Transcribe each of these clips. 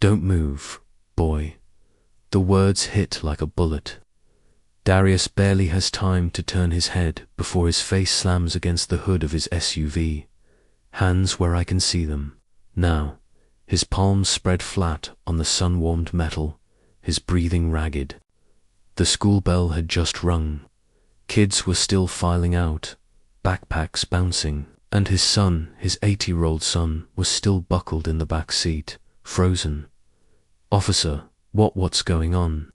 Don't move, boy. The words hit like a bullet. Darius barely has time to turn his head before his face slams against the hood of his SUV. Hands where I can see them. Now, his palms spread flat on the sun-warmed metal, his breathing ragged. The school bell had just rung. Kids were still filing out, backpacks bouncing, and his son, his 80-year-old son, was still buckled in the back seat, frozen. "Officer, what's going on?"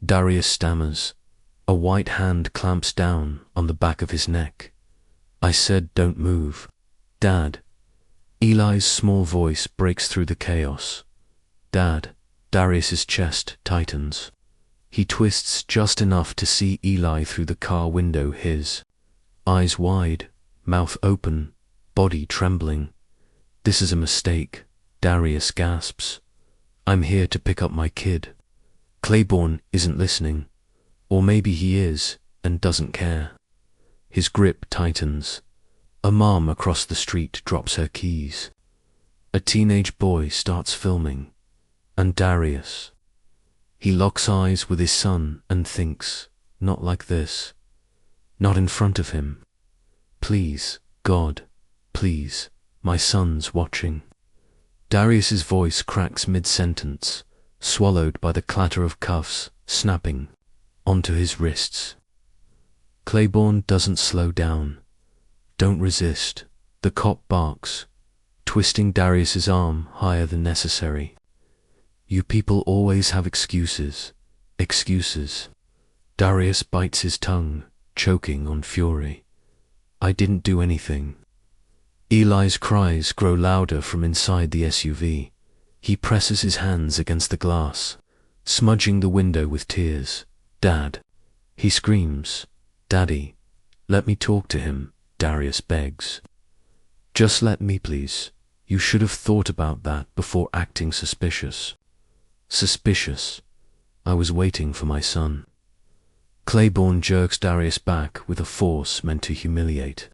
Darius stammers. A white hand clamps down on the back of his neck. "I said don't move. Dad." Eli's small voice breaks through the chaos. "Dad." Darius's chest tightens. He twists just enough to see Eli through the car window, his eyes wide, mouth open, body trembling. "This is a mistake," Darius gasps. "I'm here to pick up my kid." Claiborne isn't listening. Or maybe he is, and doesn't care. His grip tightens. A mom across the street drops her keys. A teenage boy starts filming. And Darius. He locks eyes with his son and thinks, not like this. Not in front of him. Please, God, please, my son's watching. Darius's voice cracks mid-sentence, swallowed by the clatter of cuffs snapping onto his wrists. Claiborne doesn't slow down. "Don't resist." The cop barks, twisting Darius's arm higher than necessary. "You people always have excuses. Excuses." Darius bites his tongue, choking on fury. "I didn't do anything." Eli's cries grow louder from inside the SUV. He presses his hands against the glass, smudging the window with tears. "Dad." He screams. "Daddy, let me talk to him," Darius begs. "Just let me, please. You should have thought about that before acting suspicious." "Suspicious? I was waiting for my son." Claiborne jerks Darius back with a force meant to humiliate.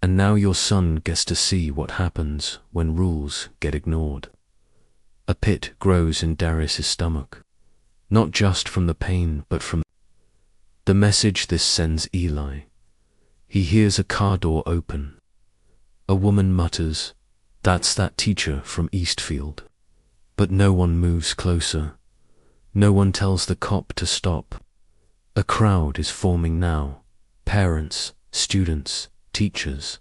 "And now your son gets to see what happens when rules get ignored." A pit grows in Darius's stomach, not just from the pain but from the message this sends Eli. He hears a car door open. A woman mutters, "That's that teacher from Eastfield." But no one moves closer. No one tells the cop to stop. A crowd is forming now. Parents, students, teachers.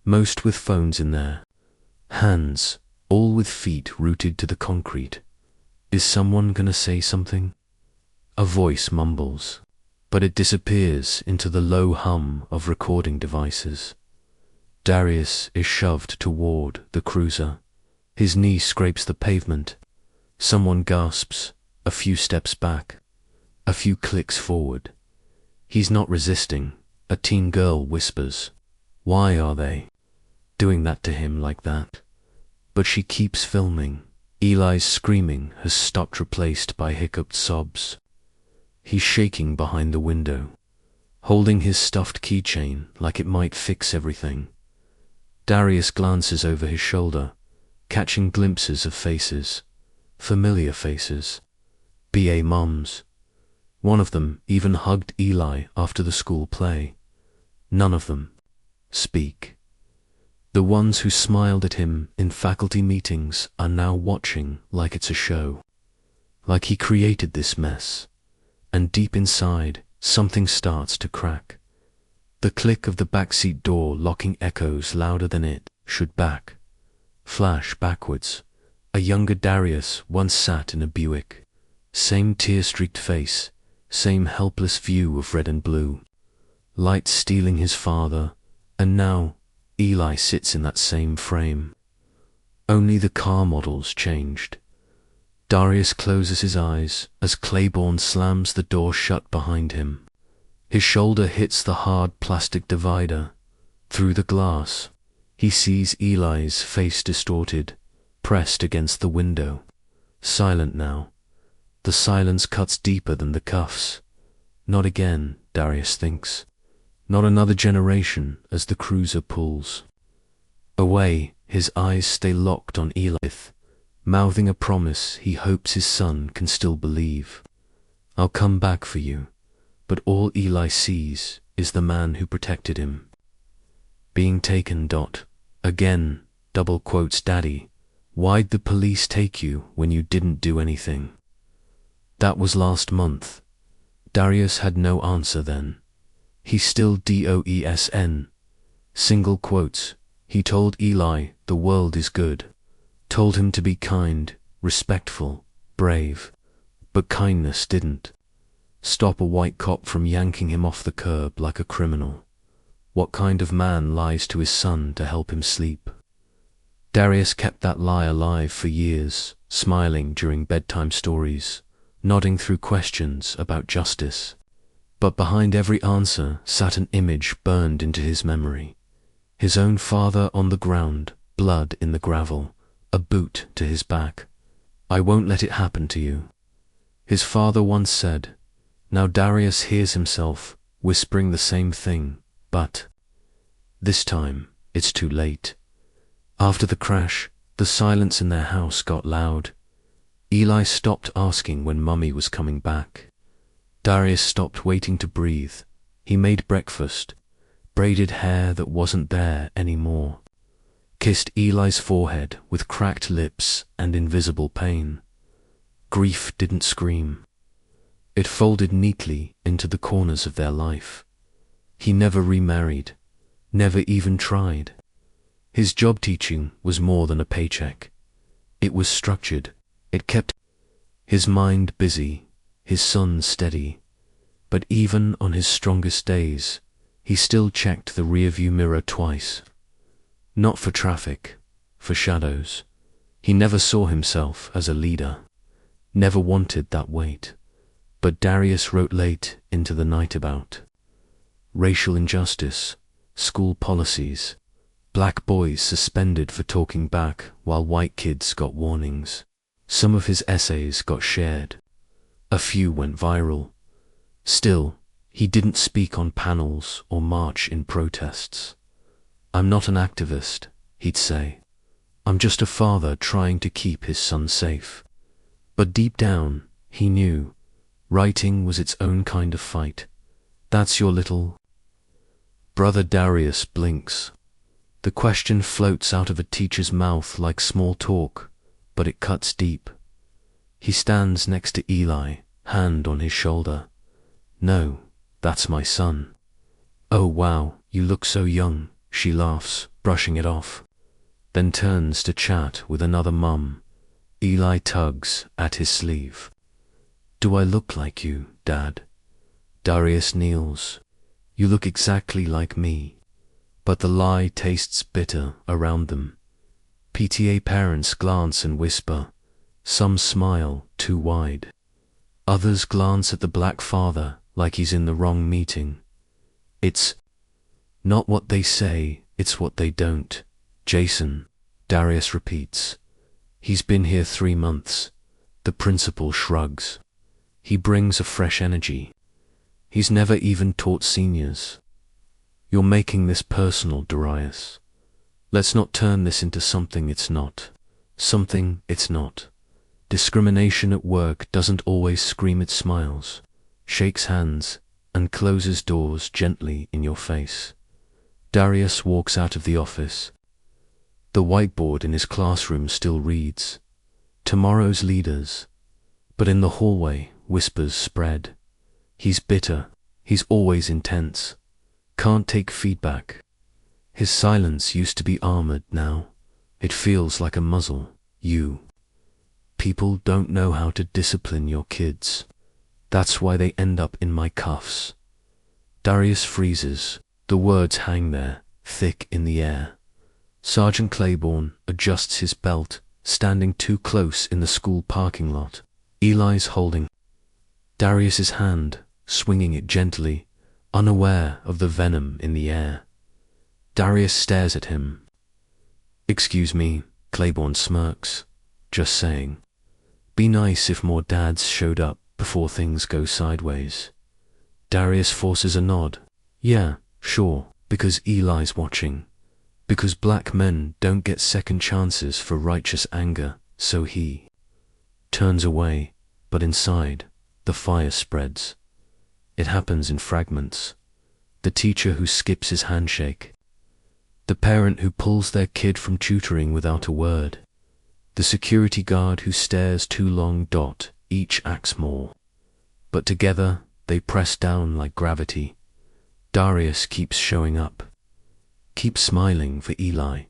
Most with phones in their hands, all with feet rooted to the concrete. Is someone gonna say something? A voice mumbles, but it disappears into the low hum of recording devices. Darius is shoved toward the cruiser. His knee scrapes the pavement. Someone gasps, a few steps back, a few clicks forward. He's not resisting. A teen girl whispers, "Why are they doing that to him like that?" But she keeps filming. Eli's screaming has stopped, replaced by hiccuped sobs. He's shaking behind the window, holding his stuffed keychain like it might fix everything. Darius glances over his shoulder, catching glimpses of faces, familiar faces. BA moms. One of them even hugged Eli after the school play. None of them speak. The ones who smiled at him in faculty meetings are now watching like it's a show. Like he created this mess. And deep inside, something starts to crack. The click of the backseat door locking echoes louder than it should back. Flash backwards. A younger Darius once sat in a Buick. Same tear-streaked face, same helpless view of red and blue. Light stealing his father, and now Eli sits in that same frame. Only the car models changed. Darius closes his eyes as Claiborne slams the door shut behind him. His shoulder hits the hard plastic divider. Through the glass, he sees Eli's face distorted, pressed against the window. Silent now. The silence cuts deeper than the cuffs. Not again, Darius thinks. Not another generation as the cruiser pulls away. His eyes stay locked on Eli. mouthing a promise he hopes his son can still believe. I'll come back for you, but all Eli sees is the man who protected him. Being taken. Again, double quotes Daddy, why'd the police take you when you didn't do anything? That was last month. Darius had no answer then. He's still DOESN. Single quotes. He told Eli the world is good. Told him to be kind, respectful, brave. But kindness didn't stop a white cop from yanking him off the curb like a criminal. What kind of man lies to his son to help him sleep? Darius kept that lie alive for years, smiling during bedtime stories, nodding through questions about justice. But behind every answer sat an image burned into his memory. His own father on the ground, blood in the gravel, a boot to his back. I won't let it happen to you, his father once said. Now Darius hears himself whispering the same thing, but this time it's too late. After the crash, the silence in their house got loud. Eli stopped asking when Mummy was coming back. Darius stopped waiting to breathe. He made breakfast, braided hair that wasn't there anymore, kissed Eli's forehead with cracked lips and invisible pain. Grief didn't scream. It folded neatly into the corners of their life. He never remarried, never even tried. His job teaching was more than a paycheck. It was structured. It kept his mind busy, his son steady. But even on his strongest days, he still checked the rearview mirror twice. Not for traffic, for shadows. He never saw himself as a leader, never wanted that weight. But Darius wrote late into the night about racial injustice, school policies, black boys suspended for talking back while white kids got warnings. Some of his essays got shared. A few went viral. Still, he didn't speak on panels or march in protests. I'm not an activist, he'd say. I'm just a father trying to keep his son safe. But deep down, he knew writing was its own kind of fight. That's your little brother. Darius blinks. The question floats out of a teacher's mouth like small talk, but it cuts deep. He stands next to Eli, hand on his shoulder. No, that's my son. Oh wow, you look so young, she laughs, brushing it off. Then turns to chat with another mum. Eli tugs at his sleeve. Do I look like you, Dad? Darius kneels. You look exactly like me. But the lie tastes bitter around them. PTA parents glance and whisper. Some smile too wide. Others glance at the black father like he's in the wrong meeting. It's not what they say, it's what they don't. Jason, Darius repeats. He's been here 3 months. The principal shrugs. He brings a fresh energy. He's never even taught seniors. You're making this personal, Darius. Let's not turn this into something it's not. Something it's not. Discrimination at work doesn't always scream it smiles, shakes hands, and closes doors gently in your face. Darius walks out of the office. The whiteboard in his classroom still reads, Tomorrow's leaders. But in the hallway, whispers spread. He's bitter. He's always intense. Can't take feedback. His silence used to be armored now. It feels like a muzzle. You. People don't know how to discipline your kids. That's why they end up in my cuffs. Darius freezes. The words hang there, thick in the air. Sergeant Claiborne adjusts his belt, standing too close in the school parking lot. Eli's holding Darius's hand, swinging it gently, unaware of the venom in the air. Darius stares at him. Excuse me, Claiborne smirks. Just saying. Be nice if more dads showed up before things go sideways. Darius forces a nod. Yeah, sure, because Eli's watching. Because black men don't get second chances for righteous anger, so he turns away, but inside, the fire spreads. It happens in fragments. The teacher who skips his handshake. The parent who pulls their kid from tutoring without a word. The security guard who stares too long. Each acts more. But together, they press down like gravity. Darius keeps showing up. Keeps smiling for Eli.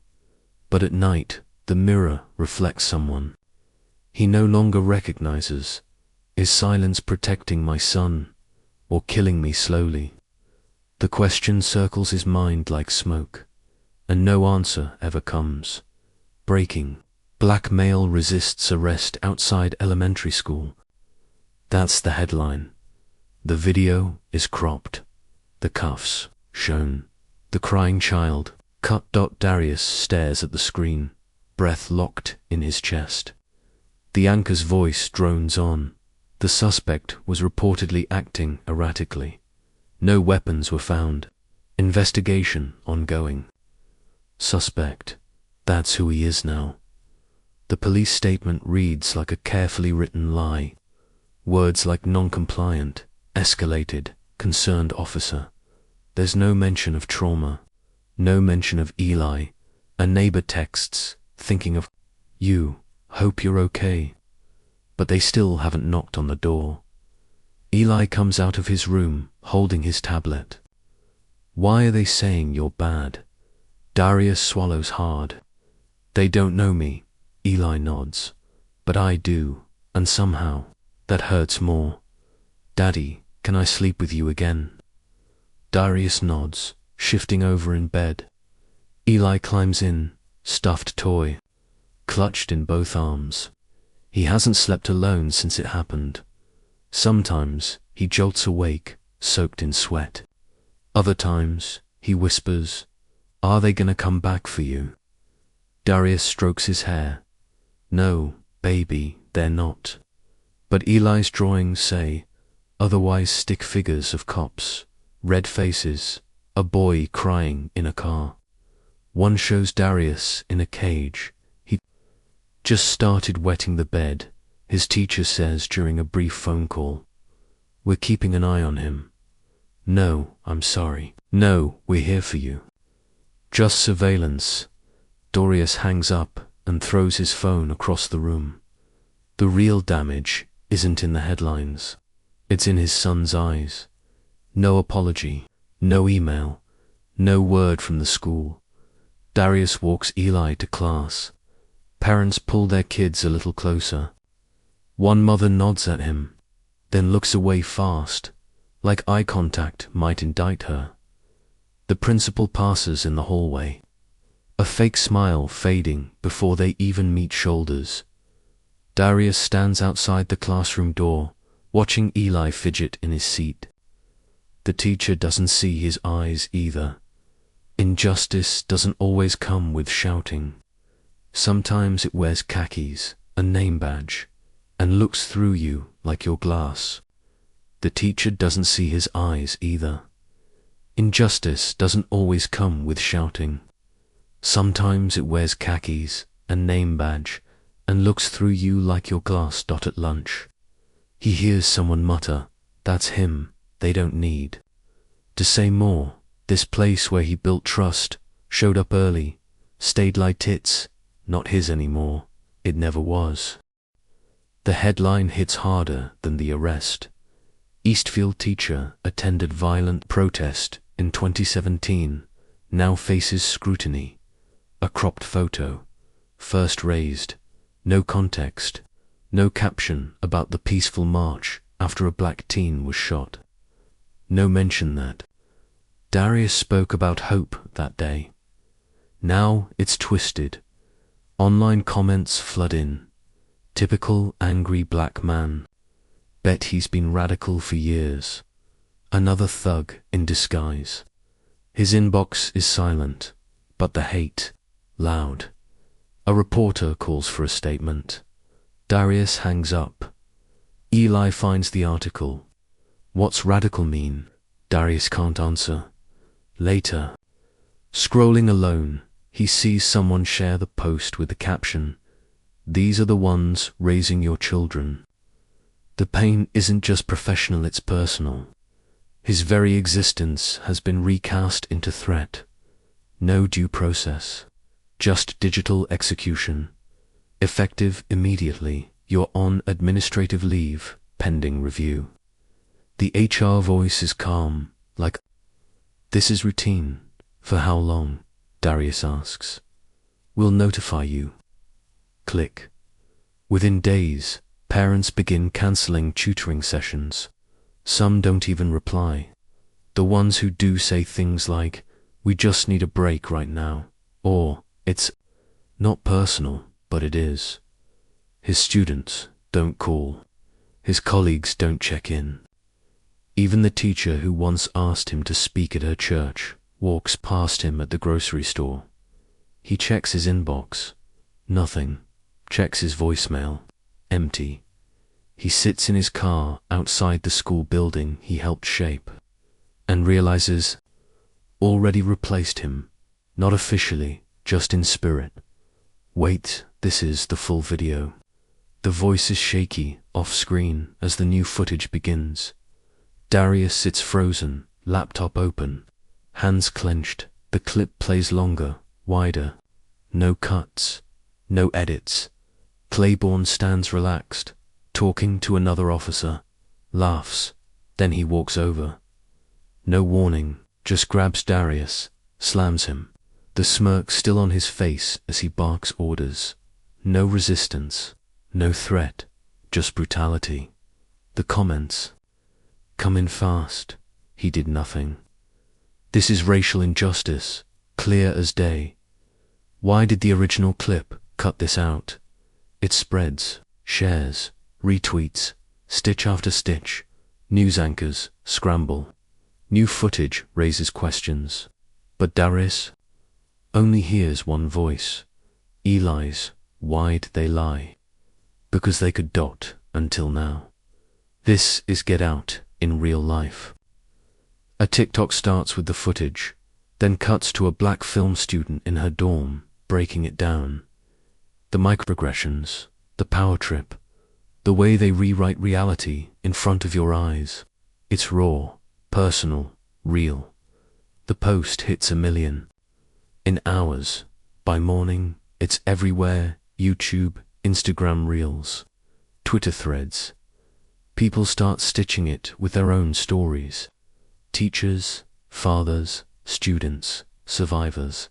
But at night, the mirror reflects someone he no longer recognizes. Is silence protecting my son, or killing me slowly? The question circles his mind like smoke, and no answer ever comes. Breaking. Black male resists arrest outside elementary school. That's the headline. The video is cropped. The cuffs shown. The crying child cut. Darius stares at the screen, breath locked in his chest. The anchor's voice drones on. The suspect was reportedly acting erratically. No weapons were found. Investigation ongoing. Suspect. That's who he is now. The police statement reads like a carefully written lie. Words like non-compliant, escalated, concerned officer. There's no mention of trauma. No mention of Eli. A neighbor texts, thinking of you. Hope you're okay. But they still haven't knocked on the door. Eli comes out of his room, holding his tablet. Why are they saying you're bad? Darius swallows hard. They don't know me, Eli nods. But I do, and somehow, that hurts more. Daddy, can I sleep with you again? Darius nods, shifting over in bed. Eli climbs in, stuffed toy, clutched in both arms. He hasn't slept alone since it happened. Sometimes he jolts awake, soaked in sweat. Other times, he whispers, "Are they gonna come back for you?" Darius strokes his hair. "No, baby, they're not." But Eli's drawings say, otherwise stick figures of cops, red faces, a boy crying in a car. One shows Darius in a cage. He just started wetting the bed, his teacher says during a brief phone call. "We're keeping an eye on him." "No, I'm sorry." "No, we're here for you." Just surveillance. Darius hangs up and throws his phone across the room. The real damage isn't in the headlines. It's in his son's eyes. No apology, no email, no word from the school. Darius walks Eli to class. Parents pull their kids a little closer. One mother nods at him, then looks away fast, like eye contact might indict her. The principal passes in the hallway, a fake smile fading before they even meet shoulders. Darius stands outside the classroom door, watching Eli fidget in his seat. The teacher doesn't see his eyes either. Injustice doesn't always come with shouting. Sometimes it wears khakis, a name badge, and looks through you like your glass. The teacher doesn't see his eyes either. Injustice doesn't always come with shouting. Sometimes it wears khakis, a name badge, and looks through you like your glass. At lunch, he hears someone mutter, "That's him, they don't need." To say more, this place where he built trust, showed up early, stayed like tits, not his anymore. It never was. The headline hits harder than the arrest. Eastfield teacher attended violent protest in 2017, now faces scrutiny. A cropped photo, first raised, no context, no caption about the peaceful march after a black teen was shot. No mention that Darius spoke about hope that day. Now it's twisted. Online comments flood in. Typical angry black man. Bet he's been radical for years. Another thug in disguise. His inbox is silent, but the hate, loud. A reporter calls for a statement. Darius hangs up. Eli finds the article. What's radical mean? Darius can't answer. Later, scrolling alone, he sees someone share the post with the caption, These are the ones raising your children. The pain isn't just professional, it's personal. His very existence has been recast into threat. No due process, just digital execution. Effective immediately. You're on administrative leave, pending review. The HR voice is calm, like, "This is routine." "For how long?" Darius asks. "We'll notify you." Click. Within days, parents begin canceling tutoring sessions. Some don't even reply. The ones who do say things like, "We just need a break right now," or "It's not personal, but it is." His students don't call. His colleagues don't check in. Even the teacher who once asked him to speak at her church walks past him at the grocery store. He checks his inbox. Nothing. Checks his voicemail. Empty. He sits in his car outside the school building he helped shape and realizes already replaced him, not officially, just in spirit. Wait, this is the full video. The voice is shaky, off-screen, as the new footage begins. Darius sits frozen, laptop open, hands clenched. The clip plays longer, wider. No cuts, no edits. Claiborne stands relaxed, talking to another officer, laughs, then he walks over. No warning, just grabs Darius, slams him, the smirk still on his face as he barks orders. No resistance, no threat, just brutality. The comments. "Come in fast." He did nothing. This is racial injustice, clear as day. Why did the original clip cut this out? It spreads, shares, retweets, stitch after stitch. News anchors scramble. New footage raises questions. But Darius only hears one voice. Eli's. Why'd they lie? Because they could dot until now. This is Get Out in real life. A TikTok starts with the footage, then cuts to a black film student in her dorm, breaking it down. The microaggressions, the power trip, the way they rewrite reality in front of your eyes. It's raw, personal, real. The post hits 1 million. In hours. By morning, it's everywhere. YouTube, Instagram Reels, Twitter threads. People start stitching it with their own stories. Teachers, fathers, students, survivors.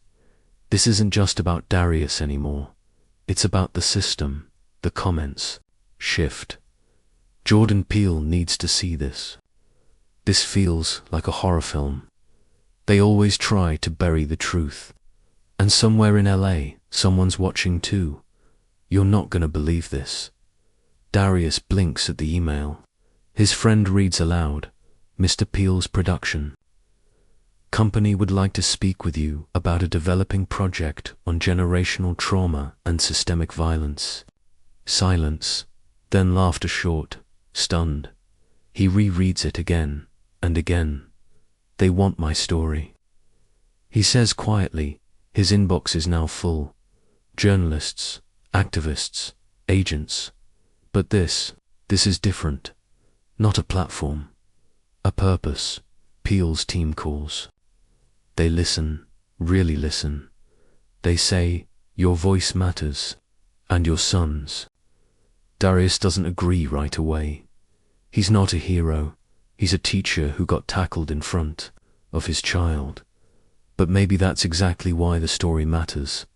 This isn't just about Darius anymore. It's about the system, the comments. Shift. Jordan Peele needs to see this. This feels like a horror film. They always try to bury the truth. And somewhere in LA, someone's watching too. You're not gonna believe this. Darius blinks at the email. His friend reads aloud. Mr. Peele's production. Company would like to speak with you about a developing project on generational trauma and systemic violence. Silence, then laughter short, stunned. He rereads it again and again. They want my story. He says quietly, his inbox is now full. Journalists, activists, agents. But this is different. Not a platform. A purpose. Peele's team calls. They listen, really listen. They say, your voice matters, and your son's. Darius doesn't agree right away. He's not a hero. He's a teacher who got tackled in front of his child. But maybe that's exactly why the story matters.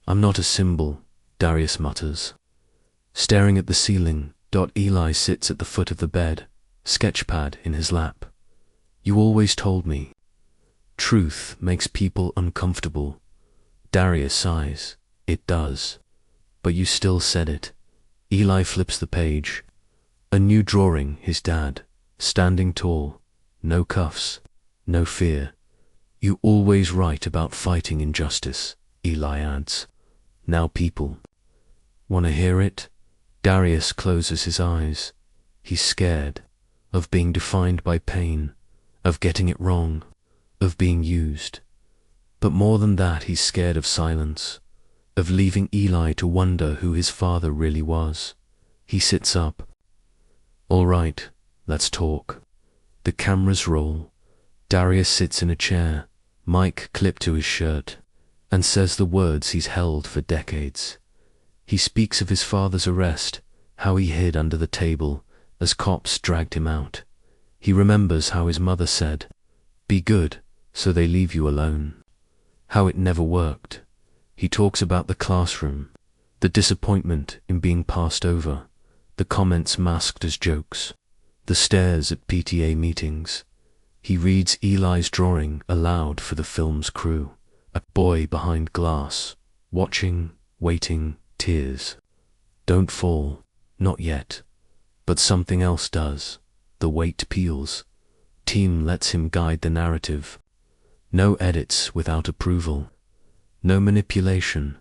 I'm not a symbol, Darius mutters. Staring at the ceiling, Eli sits at the foot of the bed, sketchpad in his lap. You always told me. Truth makes people uncomfortable. Darius sighs. It does. But you still said it. Eli flips the page. A new drawing, his dad, standing tall. No cuffs. No fear. You always write about fighting injustice, Eli adds. Now people. Wanna hear it? Darius closes his eyes. He's scared of being defined by pain, of getting it wrong, of being used. But more than that, he's scared of silence. of leaving Eli to wonder who his father really was. He sits up. All right, let's talk. The cameras roll. Darius sits in a chair, mic clipped to his shirt, and says the words he's held for decades. He speaks of his father's arrest, how he hid under the table as cops dragged him out. He remembers how his mother said, "Be good, so they leave you alone." How it never worked. He talks about the classroom, the disappointment in being passed over, the comments masked as jokes, the stares at PTA meetings. He reads Eli's drawing aloud for the film's crew, a boy behind glass, watching, waiting, tears. Don't fall, not yet. But something else does. The weight peels. Team lets him guide the narrative. No edits without approval. No manipulation.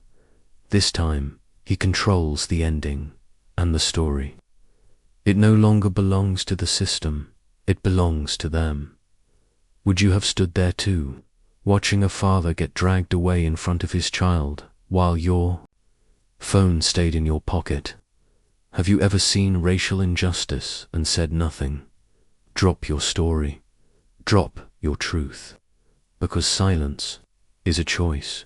This time, he controls the ending and the story. It no longer belongs to the system. It belongs to them. Would you have stood there too, watching a father get dragged away in front of his child while your phone stayed in your pocket? Have you ever seen racial injustice and said nothing? Drop your story. Drop your truth. Because silence is a choice.